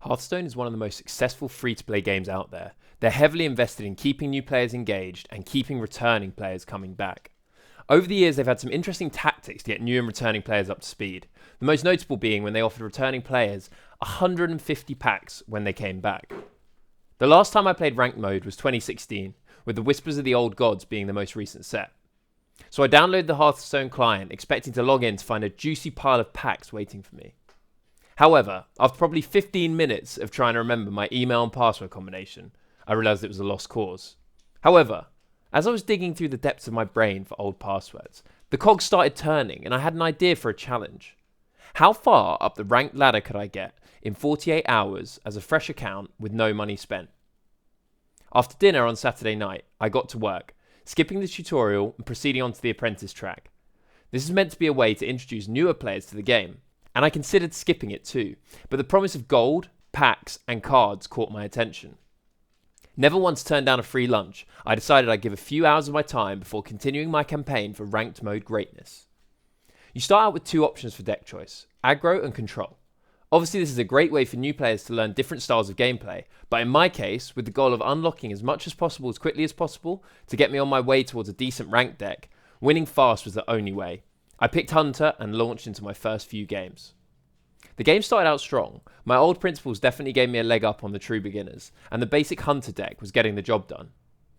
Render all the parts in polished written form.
Hearthstone is one of the most successful free-to-play games out there. They're heavily invested in keeping new players engaged and keeping returning players coming back. Over the years, they've had some interesting tactics to get new and returning players up to speed. The most notable being when they offered returning players 150 packs when they came back. The last time I played ranked mode was 2016, with the Whispers of the Old Gods being the most recent set. So I downloaded the Hearthstone client, expecting to log in to find a juicy pile of packs waiting for me. However, after probably 15 minutes of trying to remember my email and password combination, I realised it was a lost cause. However, as I was digging through the depths of my brain for old passwords, the cogs started turning and I had an idea for a challenge. How far up the ranked ladder could I get in 48 hours as a fresh account with no money spent? After dinner on Saturday night, I got to work, skipping the tutorial and proceeding on to the apprentice track. This is meant to be a way to introduce newer players to the game, and I considered skipping it too, but the promise of gold, packs, and cards caught my attention. Never once turned down a free lunch, I decided I'd give a few hours of my time before continuing my campaign for ranked mode greatness. You start out with two options for deck choice, aggro and control. Obviously this is a great way for new players to learn different styles of gameplay, but in my case, with the goal of unlocking as much as possible as quickly as possible to get me on my way towards a decent ranked deck, winning fast was the only way. I picked Hunter and launched into my first few games. The game started out strong. My old principles definitely gave me a leg up on the true beginners, and the basic Hunter deck was getting the job done.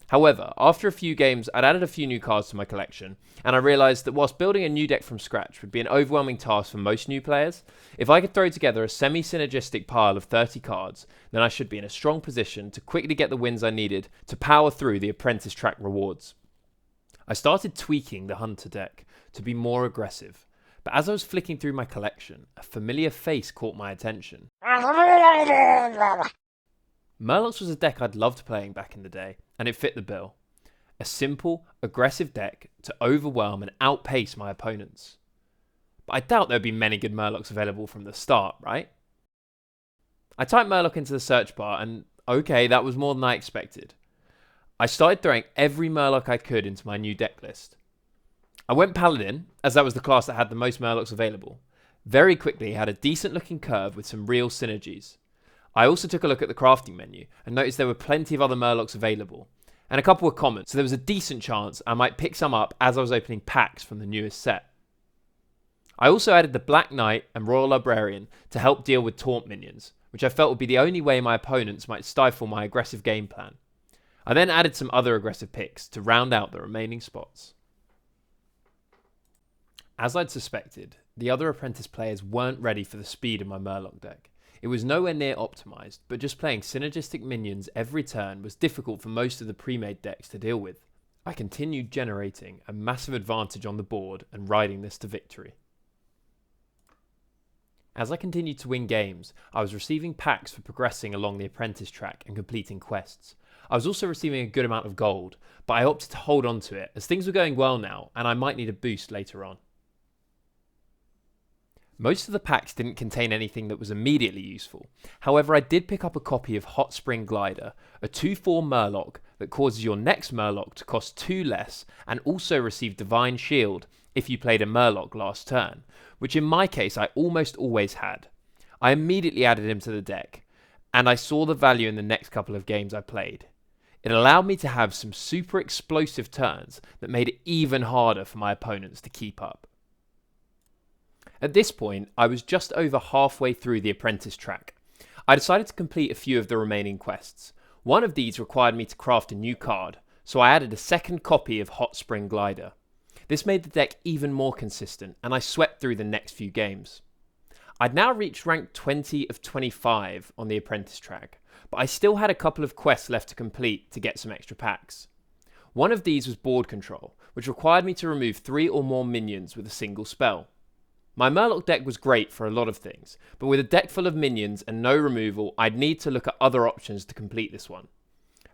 However, after a few games, I'd added a few new cards to my collection, and I realised that whilst building a new deck from scratch would be an overwhelming task for most new players, if I could throw together a semi-synergistic pile of 30 cards, then I should be in a strong position to quickly get the wins I needed to power through the apprentice track rewards. I started tweaking the Hunter deck to be more aggressive, but as I was flicking through my collection, a familiar face caught my attention. Murlocs was a deck I'd loved playing back in the day, and it fit the bill. A simple, aggressive deck to overwhelm and outpace my opponents. But I doubt there'd be many good Murlocs available from the start, right? I typed Murloc into the search bar and okay, that was more than I expected. I started throwing every Murloc I could into my new deck list. I went Paladin, as that was the class that had the most Murlocs available. Very quickly had a decent looking curve with some real synergies. I also took a look at the crafting menu and noticed there were plenty of other Murlocs available, and a couple were common, so there was a decent chance I might pick some up as I was opening packs from the newest set. I also added the Black Knight and Royal Librarian to help deal with taunt minions, which I felt would be the only way my opponents might stifle my aggressive game plan. I then added some other aggressive picks to round out the remaining spots. As I'd suspected, the other apprentice players weren't ready for the speed of my Murloc deck. It was nowhere near optimised, but just playing synergistic minions every turn was difficult for most of the pre-made decks to deal with. I continued generating a massive advantage on the board and riding this to victory. As I continued to win games, I was receiving packs for progressing along the apprentice track and completing quests. I was also receiving a good amount of gold, but I opted to hold on to it as things were going well now and I might need a boost later on. Most of the packs didn't contain anything that was immediately useful. However, I did pick up a copy of Hot Spring Glider, a 2/4 Murloc that causes your next Murloc to cost 2 less and also receive Divine Shield if you played a Murloc last turn, which in my case I almost always had. I immediately added him to the deck, and I saw the value in the next couple of games I played. It allowed me to have some super explosive turns that made it even harder for my opponents to keep up. At this point, I was just over halfway through the apprentice track. I decided to complete a few of the remaining quests. One of these required me to craft a new card, so I added a second copy of Hot Spring Glider. This made the deck even more consistent, and I swept through the next few games. I'd now reached rank 20 of 25 on the apprentice track, but I still had a couple of quests left to complete to get some extra packs. One of these was board control, which required me to remove 3 or more minions with a single spell. My Murloc deck was great for a lot of things, but with a deck full of minions and no removal, I'd need to look at other options to complete this one.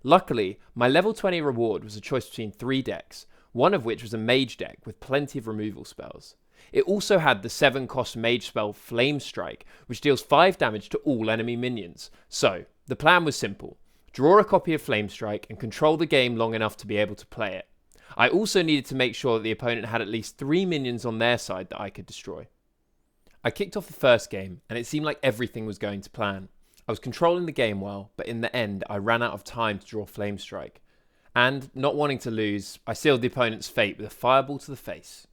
Luckily, my level 20 reward was a choice between 3 decks, one of which was a mage deck with plenty of removal spells. It also had the 7-cost mage spell Flame Strike, which deals 5 damage to all enemy minions. So, the plan was simple. Draw a copy of Flame Strike and control the game long enough to be able to play it. I also needed to make sure that the opponent had at least 3 minions on their side that I could destroy. I kicked off the first game, and it seemed like everything was going to plan. I was controlling the game well, but in the end, I ran out of time to draw Flame Strike. And, not wanting to lose, I sealed the opponent's fate with a fireball to the face.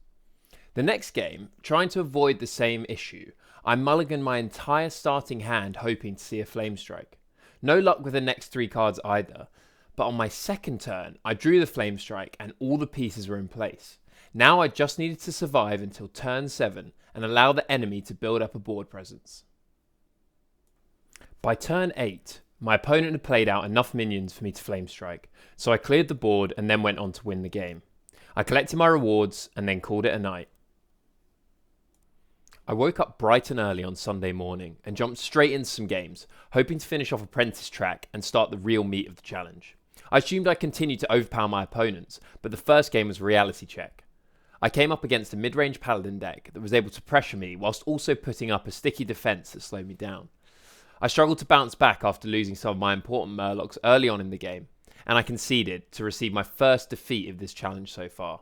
The next game, trying to avoid the same issue, I mulliganed my entire starting hand hoping to see a Flame Strike. No luck with the next 3 cards either, but on my second turn, I drew the Flame Strike and all the pieces were in place. Now I just needed to survive until turn 7 and allow the enemy to build up a board presence. By turn 8, my opponent had played out enough minions for me to Flame Strike, so I cleared the board and then went on to win the game. I collected my rewards and then called it a night. I woke up bright and early on Sunday morning and jumped straight into some games, hoping to finish off Apprentice track and start the real meat of the challenge. I assumed I'd continue to overpower my opponents, but the first game was a reality check. I came up against a mid-range paladin deck that was able to pressure me whilst also putting up a sticky defense that slowed me down. I struggled to bounce back after losing some of my important murlocs early on in the game, and I conceded to receive my first defeat of this challenge so far.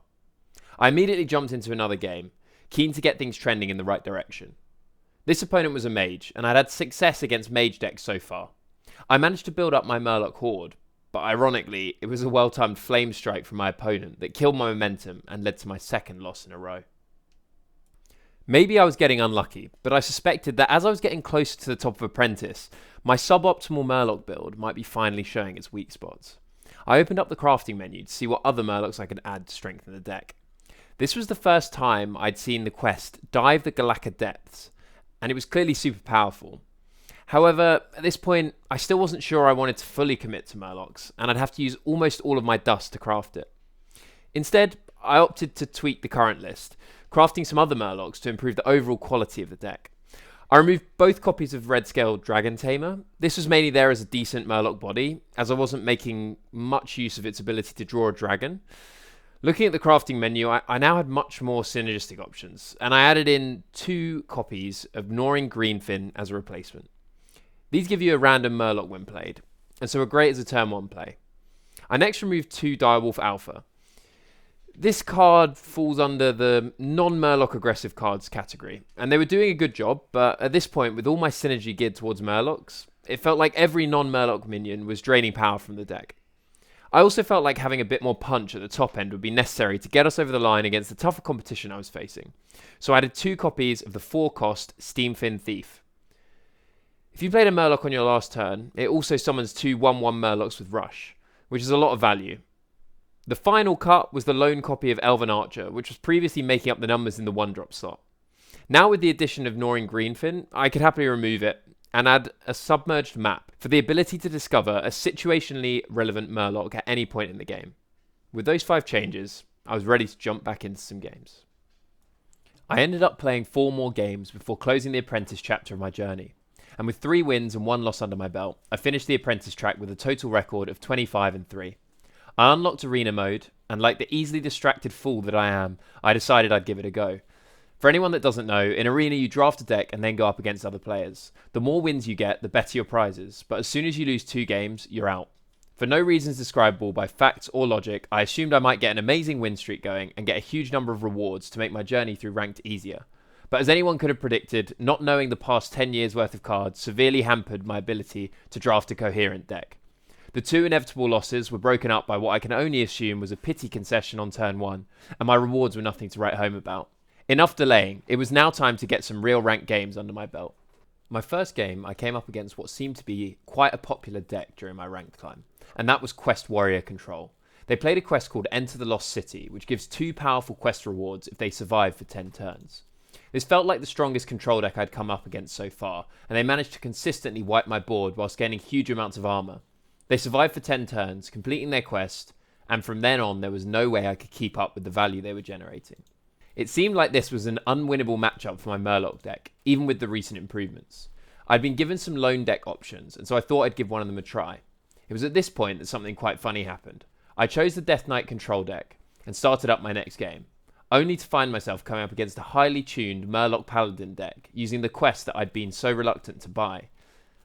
I immediately jumped into another game, keen to get things trending in the right direction. This opponent was a mage, and I'd had success against mage decks so far. I managed to build up my murloc horde, but ironically, it was a well-timed flame strike from my opponent that killed my momentum and led to my second loss in a row. Maybe I was getting unlucky, but I suspected that as I was getting closer to the top of Apprentice, my suboptimal murloc build might be finally showing its weak spots. I opened up the crafting menu to see what other murlocs I could add to strengthen the deck. This was the first time I'd seen the quest Dive the Galaka Depths, and it was clearly super powerful. However, at this point, I still wasn't sure I wanted to fully commit to murlocs, and I'd have to use almost all of my dust to craft it. Instead, I opted to tweak the current list, crafting some other murlocs to improve the overall quality of the deck. I removed both copies of Red Scale Dragon Tamer. This was mainly there as a decent murloc body, as I wasn't making much use of its ability to draw a dragon. Looking at the crafting menu, I now had much more synergistic options, and I added in 2 copies of Gnawing Greenfin as a replacement. These give you a random murloc when played, and so are great as a turn 1 play. I next removed 2 Direwolf Alpha. This card falls under the non-murloc aggressive cards category, and they were doing a good job, but at this point, with all my synergy geared towards murlocs, it felt like every non-murloc minion was draining power from the deck. I also felt like having a bit more punch at the top end would be necessary to get us over the line against the tougher competition I was facing, so I added 2 copies of the 4-cost Steamfin Thief. If you played a murloc on your last turn, it also summons 2 1/1 murlocs with Rush, which is a lot of value. The final cut was the lone copy of Elven Archer, which was previously making up the numbers in the 1-drop slot. Now with the addition of Gnawing Greenfin, I could happily remove it and add a submerged map for the ability to discover a situationally relevant murloc at any point in the game. With those 5 changes, I was ready to jump back into some games. I ended up playing 4 more games before closing the Apprentice chapter of my journey, and with 3 wins and 1 loss under my belt, I finished the Apprentice track with a total record of 25-3. I unlocked arena mode, and like the easily distracted fool that I am, I decided I'd give it a go. For anyone that doesn't know, in arena you draft a deck and then go up against other players. The more wins you get, the better your prizes, but as soon as you lose 2 games, you're out. For no reasons describable by facts or logic, I assumed I might get an amazing win streak going and get a huge number of rewards to make my journey through ranked easier. But as anyone could have predicted, not knowing the past 10 years worth of cards severely hampered my ability to draft a coherent deck. The 2 inevitable losses were broken up by what I can only assume was a pity concession on turn 1, and my rewards were nothing to write home about. Enough delaying, it was now time to get some real ranked games under my belt. My first game, I came up against what seemed to be quite a popular deck during my ranked climb, and that was Quest Warrior Control. They played a quest called Enter the Lost City, which gives 2 powerful quest rewards if they survive for 10 turns. This felt like the strongest control deck I'd come up against so far, and they managed to consistently wipe my board whilst gaining huge amounts of armour. They survived for 10 turns, completing their quest, and from then on there was no way I could keep up with the value they were generating. It seemed like this was an unwinnable matchup for my Murloc deck, even with the recent improvements. I'd been given some lone deck options, and so I thought I'd give one of them a try. It was at this point that something quite funny happened. I chose the Death Knight control deck, and started up my next game, only to find myself coming up against a highly tuned Murloc Paladin deck, using the quest that I'd been so reluctant to buy.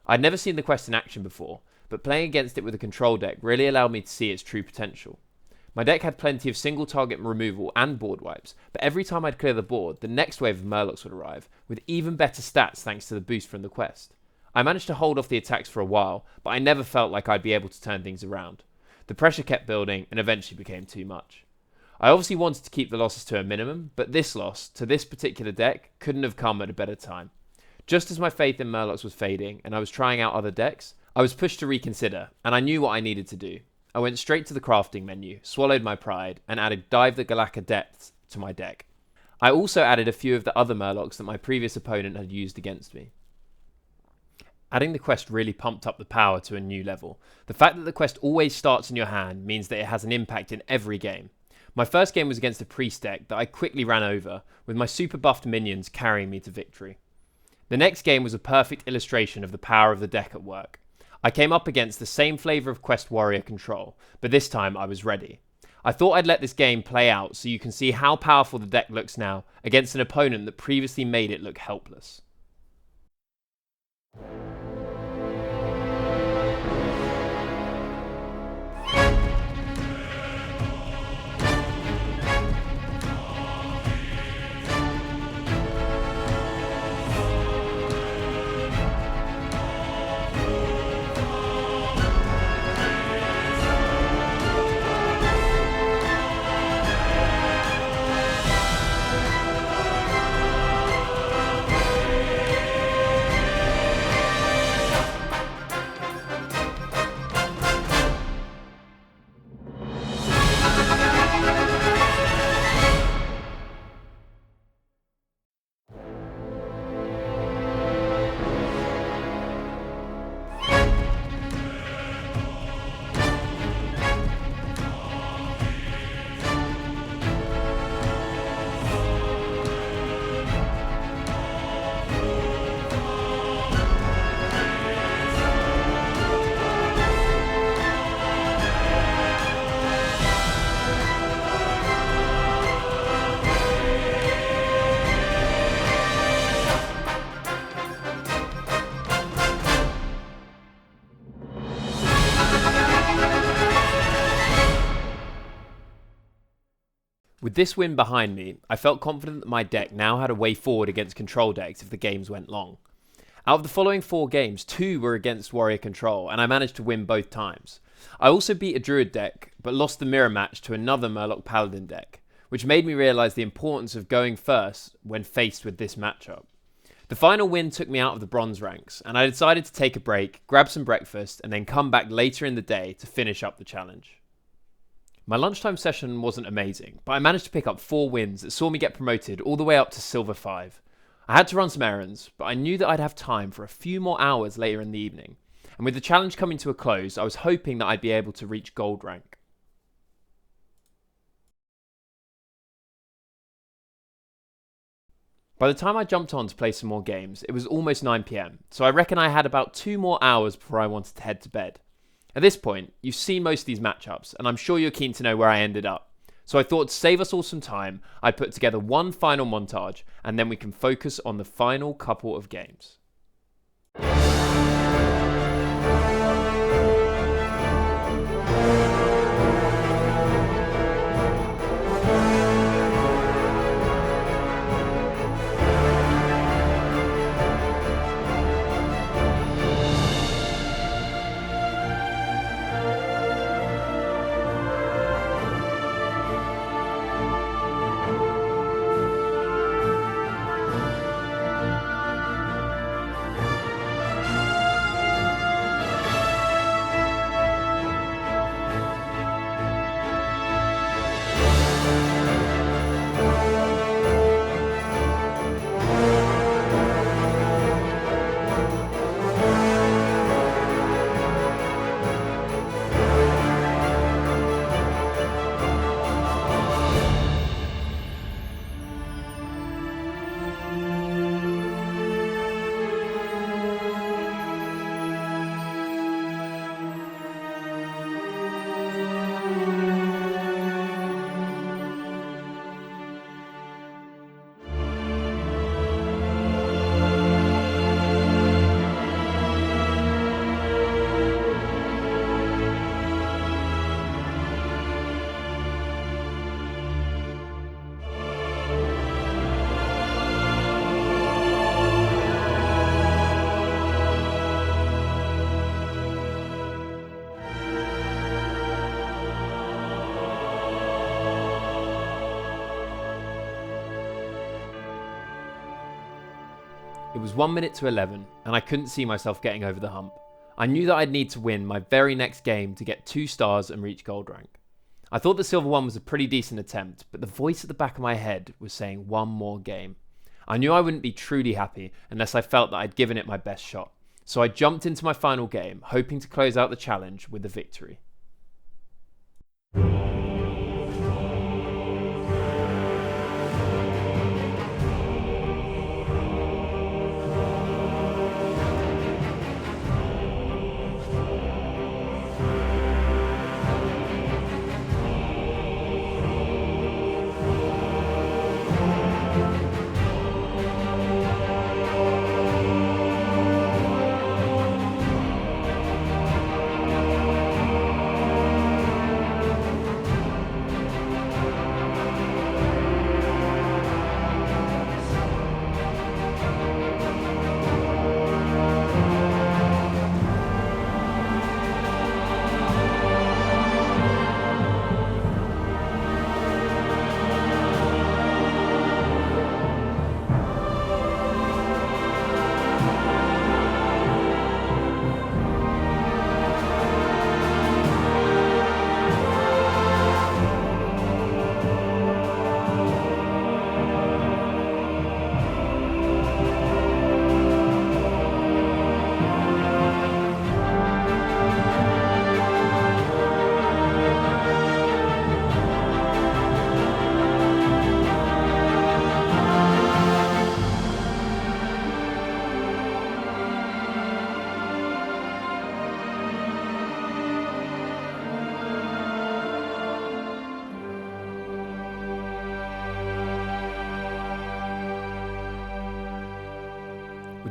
I'd never seen the quest in action before, but playing against it with a control deck really allowed me to see its true potential. My deck had plenty of single target removal and board wipes, but every time I'd clear the board, the next wave of Murlocs would arrive, with even better stats thanks to the boost from the quest. I managed to hold off the attacks for a while, but I never felt like I'd be able to turn things around. The pressure kept building and eventually became too much. I obviously wanted to keep the losses to a minimum, but this loss, to this particular deck, couldn't have come at a better time. Just as my faith in Murlocs was fading and I was trying out other decks, I was pushed to reconsider, and I knew what I needed to do. I went straight to the crafting menu, swallowed my pride, and added Dive the Galaka Depths to my deck. I also added a few of the other Murlocs that my previous opponent had used against me. Adding the quest really pumped up the power to a new level. The fact that the quest always starts in your hand means that it has an impact in every game. My first game was against a priest deck that I quickly ran over, with my super buffed minions carrying me to victory. The next game was a perfect illustration of the power of the deck at work. I came up against the same flavour of quest warrior control, but this time I was ready. I thought I'd let this game play out so you can see how powerful the deck looks now against an opponent that previously made it look helpless. With this win behind me, I felt confident that my deck now had a way forward against control decks if the games went long. Out of the following 4 games, 2 were against warrior control, and I managed to win both times. I also beat a druid deck, but lost the mirror match to another Murloc paladin deck, which made me realise the importance of going first when faced with this matchup. The final win took me out of the bronze ranks, and I decided to take a break, grab some breakfast, and then come back later in the day to finish up the challenge. My lunchtime session wasn't amazing, but I managed to pick up 4 wins that saw me get promoted all the way up to Silver 5. I had to run some errands, but I knew that I'd have time for a few more hours later in the evening, and with the challenge coming to a close, I was hoping that I'd be able to reach gold rank. By the time I jumped on to play some more games, it was almost 9 PM, so I reckon I had about 2 more hours before I wanted to head to bed. At this point, you've seen most of these matchups, and I'm sure you're keen to know where I ended up. So I thought to save us all some time, I'd put together one final montage, and then we can focus on the final couple of games. was 1 minute to 11 and I couldn't see myself getting over the hump. I knew that I'd need to win my very next game to get 2 stars and reach gold rank. I thought the silver 1 was a pretty decent attempt, but the voice at the back of my head was saying one more game. I knew I wouldn't be truly happy unless I felt that I'd given it my best shot. So I jumped into my final game, hoping to close out the challenge with a victory.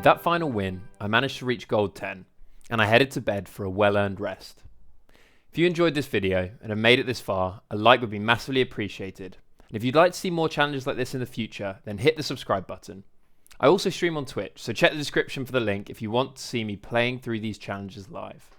With that final win, I managed to reach gold 10, and I headed to bed for a well-earned rest. If you enjoyed this video and have made it this far, a like would be massively appreciated. And if you'd like to see more challenges like this in the future, then hit the subscribe button. I also stream on Twitch, so check the description for the link if you want to see me playing through these challenges live.